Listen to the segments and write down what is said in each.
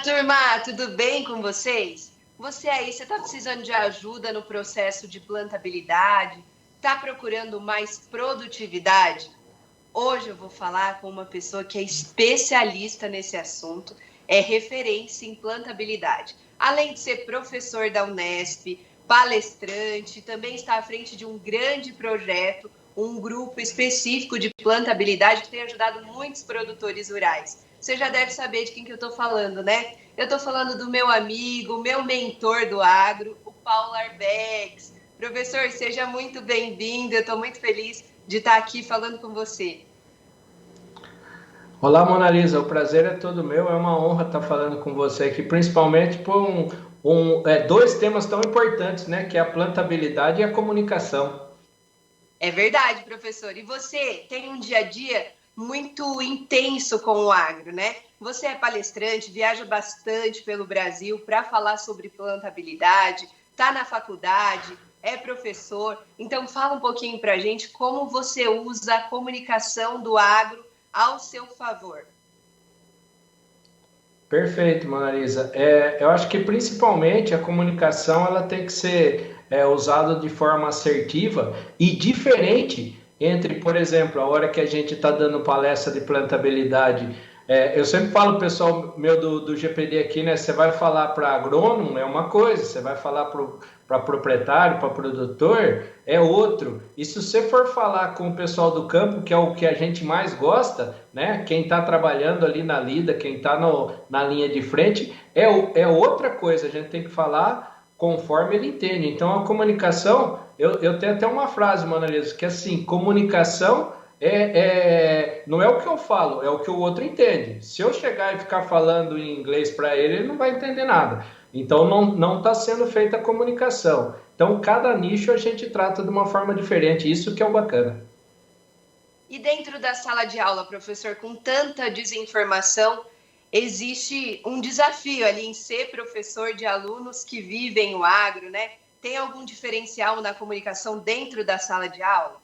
Turma, tudo bem com vocês? Você está precisando de ajuda no processo de plantabilidade? Está procurando mais produtividade? Hoje eu vou falar com uma pessoa que é especialista nesse assunto, é referência em plantabilidade. Além de ser professor da Unesp, palestrante, também está à frente de um grande projeto, um grupo específico de plantabilidade que tem ajudado muitos produtores rurais. Você já deve saber de quem que eu estou falando, né? Eu estou falando do meu amigo, meu mentor do agro, o Paulo Arbex. Professor, seja muito bem-vindo. Eu estou muito feliz de estar aqui falando com você. Olá, Mona Lisa, o prazer é todo meu, é uma honra estar falando com você aqui, principalmente por dois temas tão importantes, né, que é a plantabilidade e a comunicação. É verdade, professor. E você tem um dia a dia muito intenso com o agro, né? Você é palestrante, viaja bastante pelo Brasil para falar sobre plantabilidade, está na faculdade, é professor. Então, fala um pouquinho para a gente como você usa a comunicação do agro ao seu favor. Perfeito, Mona Lisa. Eu acho que principalmente a comunicação ela tem que ser usada de forma assertiva e diferente entre, por exemplo, a hora que a gente está dando palestra de plantabilidade. Eu sempre falo, pessoal meu do GPD aqui, né? Você vai falar para agrônomo é uma coisa, você vai falar para proprietário, para produtor é outro. E se você for falar com o pessoal do campo, que é o que a gente mais gosta, né? Quem está trabalhando ali na lida, quem está na linha de frente, é outra coisa. A gente tem que falar conforme ele entende. Então, a comunicação, eu tenho até uma frase, Mona Lisa, que é assim, comunicação não é o que eu falo, é o que o outro entende. Se eu chegar e ficar falando em inglês para ele, ele não vai entender nada. Então, não está sendo feita a comunicação. Então, cada nicho a gente trata de uma forma diferente. Isso que é o bacana. E dentro da sala de aula, professor, com tanta desinformação, existe um desafio ali em ser professor de alunos que vivem o agro, né? Tem algum diferencial na comunicação dentro da sala de aula?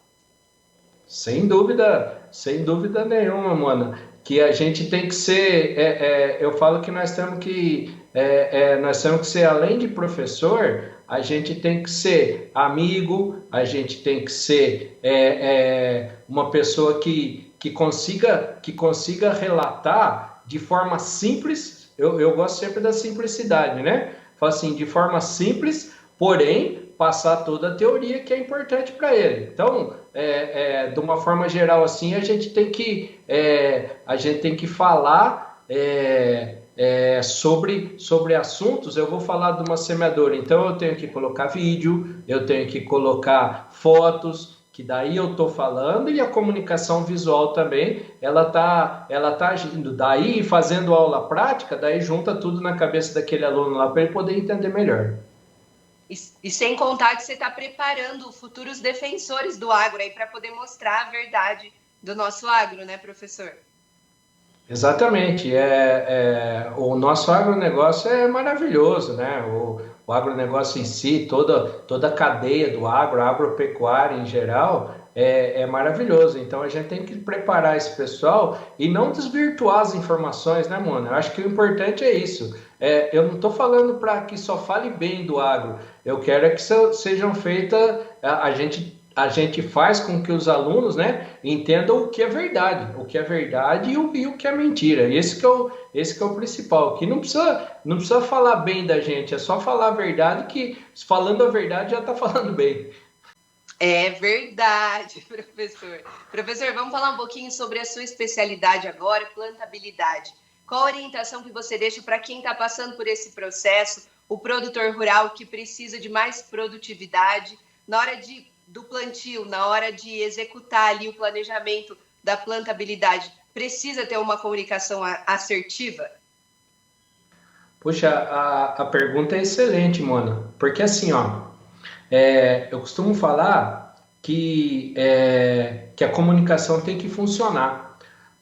Sem dúvida nenhuma, Mona. Que a gente tem que ser, eu falo que nós temos que ser além de professor, a gente tem que ser amigo, a gente tem que ser uma pessoa que consiga relatar de forma simples. Eu gosto sempre da simplicidade, né? Falo assim, de forma simples, porém passar toda a teoria que é importante para ele. Então, de uma forma geral assim, a gente tem que falar sobre assuntos. Eu vou falar de uma semeadora, então eu tenho que colocar vídeo, eu tenho que colocar fotos, que daí eu estou falando, e a comunicação visual também, ela tá agindo. Daí, fazendo aula prática, daí junta tudo na cabeça daquele aluno lá para ele poder entender melhor. E sem contar que você está preparando futuros defensores do agro aí para poder mostrar a verdade do nosso agro, né, professor? Exatamente. O nosso agronegócio é maravilhoso, né? O agronegócio em si, toda a cadeia do agro, a agropecuária em geral, é maravilhoso. Então a gente tem que preparar esse pessoal e não desvirtuar as informações, né, Mona? Eu acho que o importante é isso. Eu não estou falando para que só fale bem do agro. Eu quero que sejam feitas, a gente faz com que os alunos, né, entendam o que é verdade e o que é mentira. Esse que é o principal, que não precisa falar bem da gente, é só falar a verdade, que falando a verdade já está falando bem. É verdade, professor. Professor, vamos falar um pouquinho sobre a sua especialidade agora, plantabilidade. Qual a orientação que você deixa para quem está passando por esse processo, o produtor rural que precisa de mais produtividade na hora do plantio, na hora de executar ali o planejamento da plantabilidade? Precisa ter uma comunicação assertiva? Puxa, a pergunta é excelente, Mona, porque assim, ó, eu costumo falar que a comunicação tem que funcionar.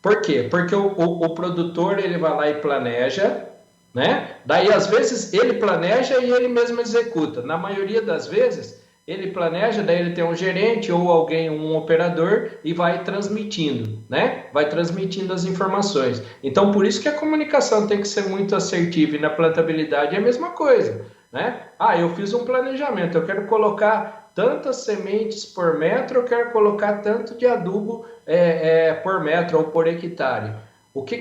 Por quê? Porque o produtor ele vai lá e planeja, né? Daí às vezes ele planeja e ele mesmo executa. Na maioria das vezes ele planeja, daí ele tem um gerente ou alguém, um operador, e vai transmitindo, né? Vai transmitindo as informações. Então, por isso que a comunicação tem que ser muito assertiva, e na plantabilidade é a mesma coisa, né? Ah, eu fiz um planejamento, eu quero colocar tantas sementes por metro, eu quero colocar tanto de adubo por metro ou por hectare.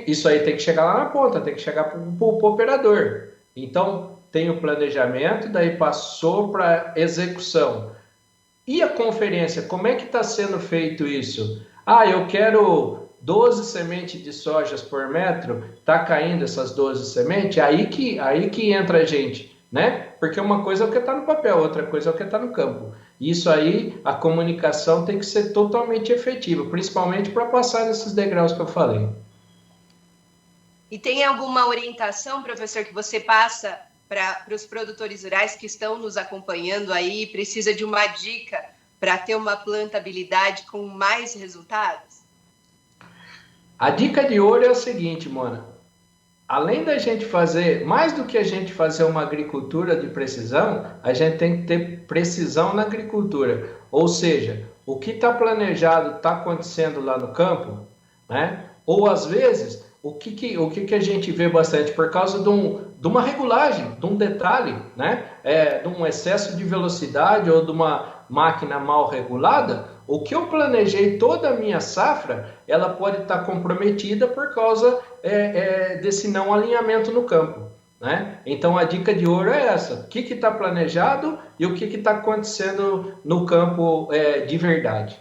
Isso aí tem que chegar lá na ponta, tem que chegar para o operador. Então, tem o planejamento, daí passou para execução. E a conferência, como é que está sendo feito isso? Ah, eu quero 12 sementes de sojas por metro, está caindo essas 12 sementes, aí que entra a gente, né? Porque uma coisa é o que está no papel, outra coisa é o que está no campo. Isso aí, a comunicação tem que ser totalmente efetiva, principalmente para passar nesses degraus que eu falei. E tem alguma orientação, professor, que você passa para os produtores rurais que estão nos acompanhando aí, precisa de uma dica para ter uma plantabilidade com mais resultados? A dica de ouro é o seguinte, Mona. Além da gente fazer, mais do que a gente fazer uma agricultura de precisão, a gente tem que ter precisão na agricultura. Ou seja, o que está planejado está acontecendo lá no campo, né? Ou às vezes, o que a gente vê bastante por causa de uma regulagem, de um detalhe, né? De um excesso de velocidade ou de uma máquina mal regulada, o que eu planejei toda a minha safra, ela pode estar comprometida por causa desse não alinhamento no campo, né? Então a dica de ouro é essa: o que está planejado e o que está acontecendo no campo de verdade.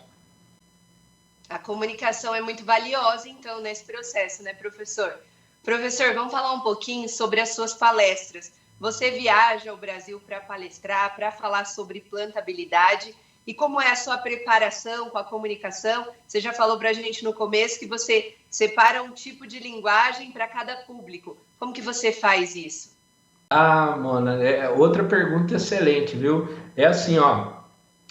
A comunicação é muito valiosa, então, nesse processo, né, professor? Professor, vamos falar um pouquinho sobre as suas palestras. Você viaja ao Brasil para palestrar, para falar sobre plantabilidade, e como é a sua preparação com a comunicação? Você já falou para a gente no começo que você separa um tipo de linguagem para cada público. Como que você faz isso? Ah, Mona, outra pergunta excelente, viu? É assim, ó,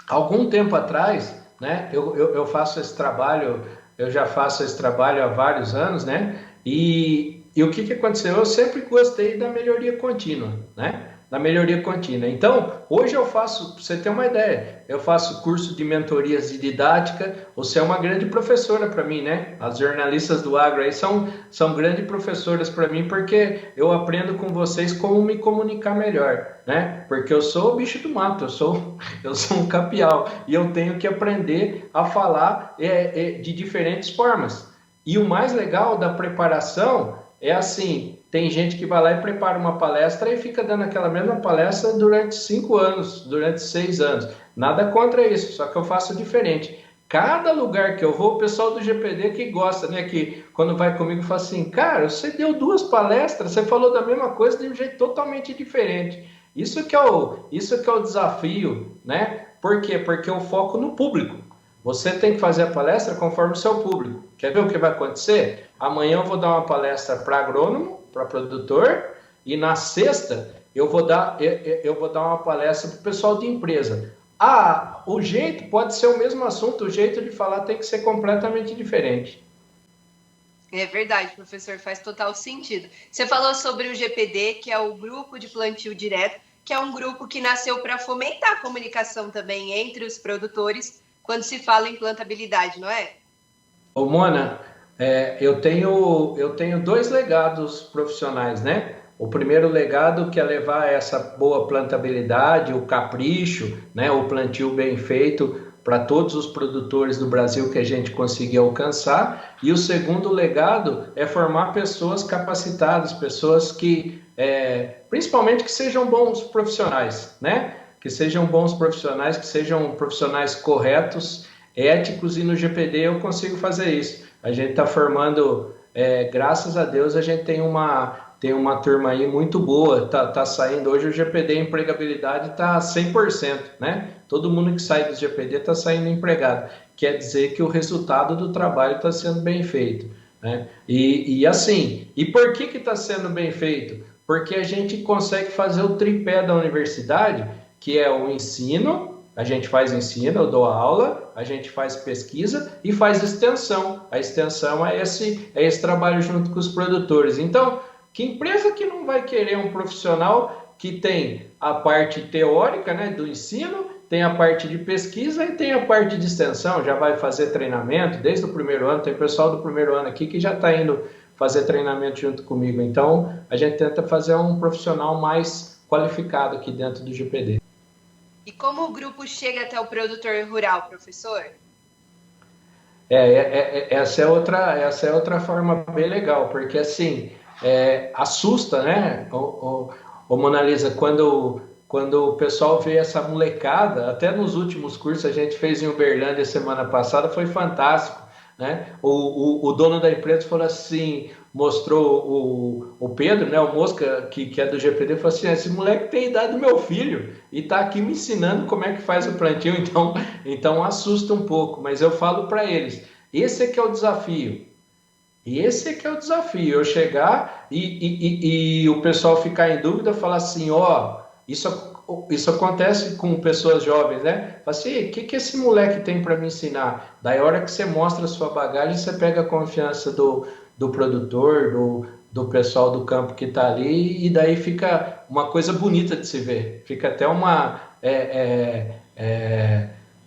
algum tempo atrás, né, eu faço esse trabalho, eu já faço esse trabalho há vários anos, né? E o que aconteceu? Eu sempre gostei da melhoria contínua, né? Da melhoria contínua. Então, hoje eu faço, pra você ter uma ideia, eu faço curso de mentorias de didática. Você é uma grande professora para mim, né? As jornalistas do agro aí são grandes professoras para mim, porque eu aprendo com vocês como me comunicar melhor, né? Porque eu sou o bicho do mato, eu sou um capial e eu tenho que aprender a falar de diferentes formas. E o mais legal da preparação é assim, tem gente que vai lá e prepara uma palestra e fica dando aquela mesma palestra durante 5 anos, durante 6 anos. Nada contra isso, só que eu faço diferente. Cada lugar que eu vou, o pessoal do GPD que gosta, né? Que quando vai comigo fala assim, cara, você deu 2 palestras, você falou da mesma coisa de um jeito totalmente diferente. Isso que é o desafio, né? Por quê? Porque eu foco no público. Você tem que fazer a palestra conforme o seu público. Quer ver o que vai acontecer? Amanhã eu vou dar uma palestra para agrônomo, para produtor, e na sexta eu vou dar uma palestra para o pessoal de empresa. Ah, o jeito pode ser o mesmo assunto, o jeito de falar tem que ser completamente diferente. É verdade, professor, faz total sentido. Você falou sobre o GPD, que é o Grupo de Plantio Direto, que é um grupo que nasceu para fomentar a comunicação também entre os produtores quando se fala em plantabilidade, não é? Ô, Mona, eu tenho 2 legados profissionais, né? O primeiro legado que é levar essa boa plantabilidade, o capricho, né? O plantio bem feito para todos os produtores do Brasil que a gente conseguiu alcançar. E o segundo legado é formar pessoas capacitadas, pessoas que, principalmente que sejam bons profissionais, né? Que sejam bons profissionais, que sejam profissionais corretos, éticos, e no GPD eu consigo fazer isso. A gente está formando, graças a Deus, a gente tem uma turma aí muito boa, tá saindo, hoje o GPD empregabilidade está 100%, né? Todo mundo que sai do GPD está saindo empregado, quer dizer que o resultado do trabalho está sendo bem feito, né? E assim, e por que está sendo bem feito? Porque a gente consegue fazer o tripé da universidade, que é o ensino. A gente faz ensino, eu dou aula, a gente faz pesquisa e faz extensão. A extensão é esse trabalho junto com os produtores. Então, que empresa que não vai querer um profissional que tem a parte teórica, né, do ensino, tem a parte de pesquisa e tem a parte de extensão, já vai fazer treinamento desde o primeiro ano, tem pessoal do primeiro ano aqui que já está indo fazer treinamento junto comigo. Então, a gente tenta fazer um profissional mais qualificado aqui dentro do GPD. E como o grupo chega até o produtor rural, professor? Essa é outra forma bem legal, porque assim, assusta, né, o Mona Lisa, quando o pessoal vê essa molecada, até nos últimos cursos a gente fez em Uberlândia semana passada, foi fantástico, né? O dono da empresa falou assim, mostrou o Pedro, né, o Mosca, que é do GPD, falou assim, esse moleque tem a idade do meu filho e está aqui me ensinando como é que faz o plantio, então assusta um pouco, mas eu falo para eles, esse é que é o desafio. Esse é que é o desafio, eu chegar e o pessoal ficar em dúvida, falar assim, isso acontece com pessoas jovens, né? Fala assim, o que esse moleque tem para me ensinar? Daí a hora que você mostra a sua bagagem, você pega a confiança do produtor, do pessoal do campo que está ali, e daí fica uma coisa bonita de se ver. Fica até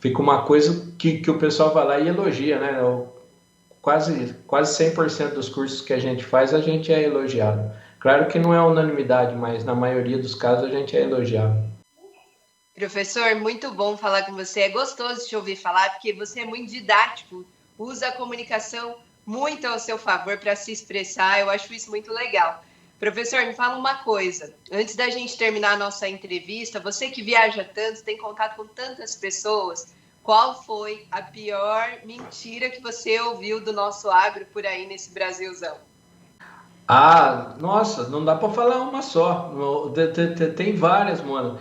fica uma coisa que o pessoal vai lá e elogia, né? Quase 100% dos cursos que a gente faz, a gente é elogiado. Claro que não é unanimidade, mas na maioria dos casos a gente é elogiado. Professor, muito bom falar com você. É gostoso te ouvir falar, porque você é muito didático, usa a comunicação muito ao seu favor para se expressar. Eu acho isso muito legal. Professor, me fala uma coisa. Antes da gente terminar a nossa entrevista, você que viaja tanto, tem contato com tantas pessoas, qual foi a pior mentira que você ouviu do nosso agro por aí nesse Brasilzão? Ah, nossa, não dá para falar uma só. Tem várias, mano.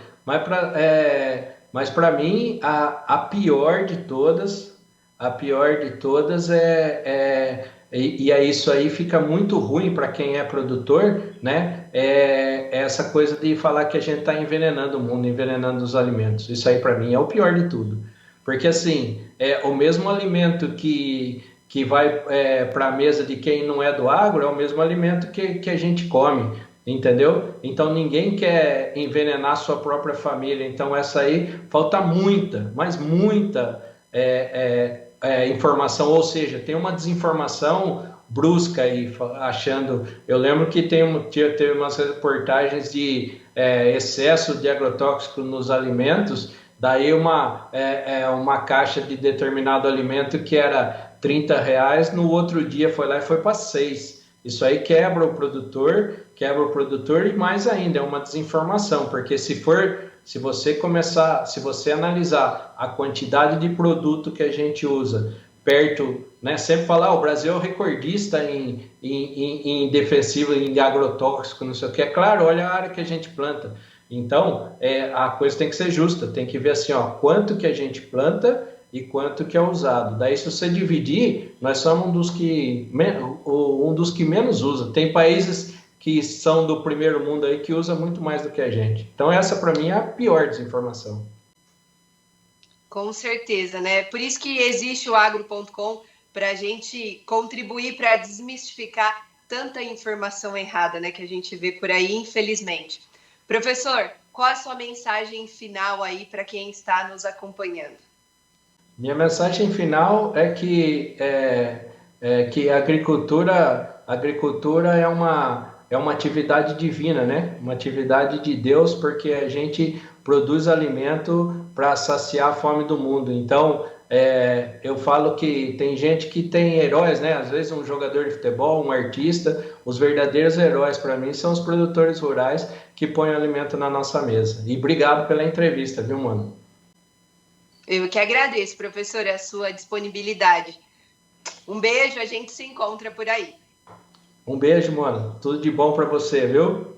Mas para mim, a pior de todas, e aí isso aí fica muito ruim para quem é produtor, né? É essa coisa de falar que a gente está envenenando o mundo, envenenando os alimentos. Isso aí para mim é o pior de tudo. Porque assim, o mesmo alimento que vai para a mesa de quem não é do agro é o mesmo alimento que a gente come, entendeu? Então ninguém quer envenenar sua própria família. Então essa aí falta muita, mas muita informação, ou seja, tem uma desinformação brusca aí, achando... Eu lembro que teve umas reportagens de excesso de agrotóxico nos alimentos. Daí uma caixa de determinado alimento que era R$30, no outro dia foi lá e foi para 6. Isso aí quebra o produtor e mais ainda, é uma desinformação, porque se você analisar a quantidade de produto que a gente usa perto, né, sempre falar, o Brasil é o recordista em defensivo, em agrotóxico, não sei o que, é claro, olha a área que a gente planta. Então, a coisa tem que ser justa, tem que ver assim, quanto que a gente planta e quanto que é usado. Daí, se você dividir, nós somos um dos que menos usa. Tem países que são do primeiro mundo aí que usa muito mais do que a gente. Então, essa para mim é a pior desinformação. Com certeza, né? Por isso que existe o agro.com, para a gente contribuir para desmistificar tanta informação errada, né, que a gente vê por aí, infelizmente. Professor, qual a sua mensagem final aí para quem está nos acompanhando? Minha mensagem final é que a agricultura é uma atividade divina, né? Uma atividade de Deus, porque a gente produz alimento para saciar a fome do mundo. Então, eu falo que tem gente que tem heróis, né? Às vezes um jogador de futebol, um artista. Os verdadeiros heróis para mim são os produtores rurais que põem alimento na nossa mesa. E obrigado pela entrevista, viu, mano? Eu que agradeço, professor, a sua disponibilidade. Um beijo, a gente se encontra por aí. Um beijo, mano. Tudo de bom para você, viu?